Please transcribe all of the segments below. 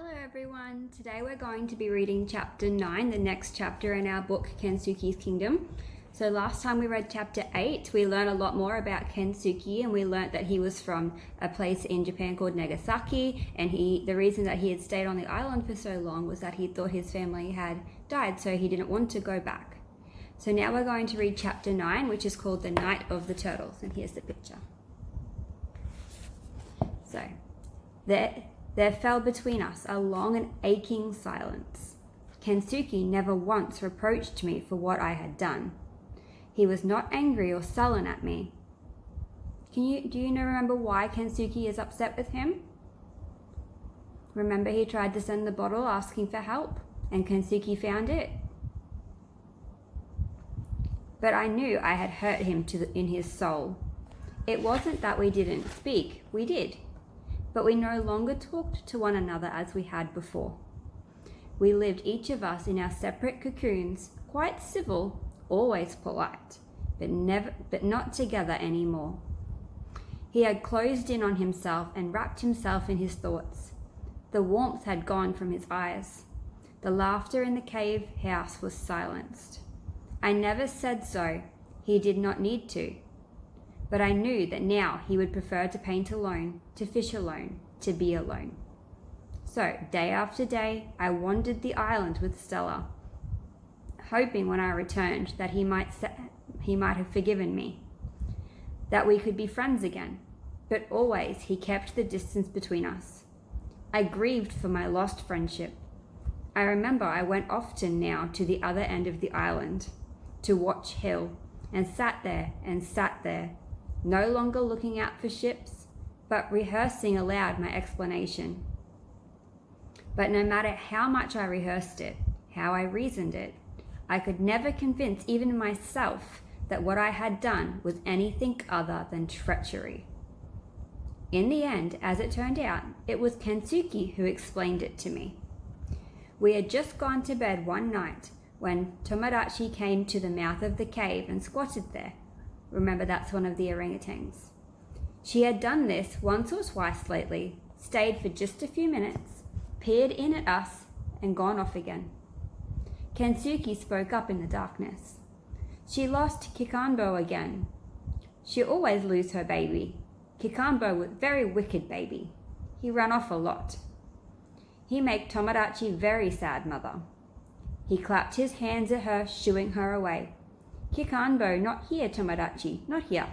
Hello everyone, today we're going to be reading chapter 9, the next chapter in our book Kensuki's Kingdom. So last time we read chapter 8, we learned a lot more about Kensuki, and we learned that he was from a place in Japan called Nagasaki, and the reason that he had stayed on the island for so long was that he thought his family had died, so he didn't want to go back. So now we're going to read chapter 9, which is called The Night of the Turtles, and here's the picture. So, there fell between us a long and aching silence. Kensuki never once reproached me for what I had done. He was not angry or sullen at me. Do you remember why Kensuki is upset with him? Remember he tried to send the bottle asking for help, and Kensuki found it? But I knew I had hurt him in his soul. It wasn't that we didn't speak, we did. But we no longer talked to one another as we had before. We lived each of us in our separate cocoons, quite civil, always polite, but not together anymore. He had closed in on himself and wrapped himself in his thoughts. The warmth had gone from his eyes. The laughter in the cave house was silenced. I never said so. He did not need to. But I knew that now he would prefer to paint alone, to fish alone, to be alone. So, day after day, I wandered the island with Stella, hoping when I returned that he might have forgiven me, that we could be friends again. But always he kept the distance between us. I grieved for my lost friendship. I remember I went often now to the other end of the island, to watch Hill, and sat there, no longer looking out for ships, but rehearsing aloud my explanation. But no matter how much I rehearsed it, how I reasoned it, I could never convince even myself that what I had done was anything other than treachery. In the end, as it turned out, it was Kensuki who explained it to me. We had just gone to bed one night when Tomodachi came to the mouth of the cave and squatted there. Remember, that's one of the orangutans. She had done this once or twice lately, stayed for just a few minutes, peered in at us, and gone off again. Kensuki spoke up in the darkness. She lost Kikanbo again. She always lose her baby. Kikanbo was very wicked baby. He ran off a lot. He make Tomodachi very sad, mother. He clapped his hands at her, shooing her away. Kikanbo, not here, Tomodachi, not here.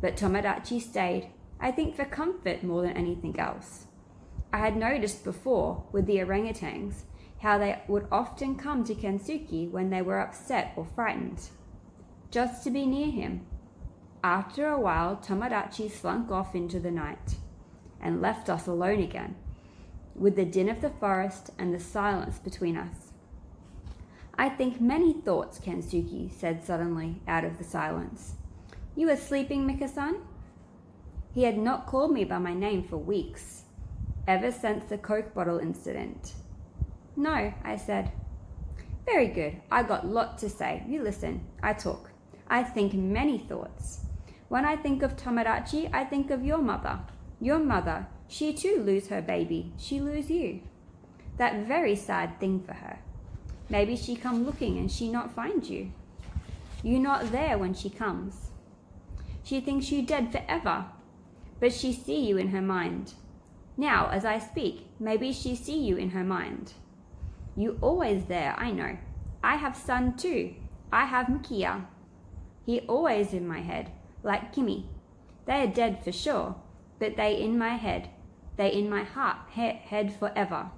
But Tomodachi stayed, I think for comfort more than anything else. I had noticed before, with the orangutans, how they would often come to Kensuki when they were upset or frightened, just to be near him. After a while, Tomodachi slunk off into the night, and left us alone again, with the din of the forest and the silence between us. I think many thoughts, Kensuki said suddenly, out of the silence. You are sleeping, Mika-san? He had not called me by my name for weeks, ever since the Coke bottle incident. No, I said. Very good, I got lot to say. You listen, I talk. I think many thoughts. When I think of Tomodachi, I think of your mother. Your mother, she too lose her baby. She lose you. That very sad thing for her. Maybe she come looking and she not find you. You not there when she comes. She thinks you dead forever, but she see you in her mind. Now, as I speak, maybe she see you in her mind. You always there, I know. I have son too. I have Mikia. He always in my head, like Kimi. They are dead for sure, but they in my head. They in my heart, head forever.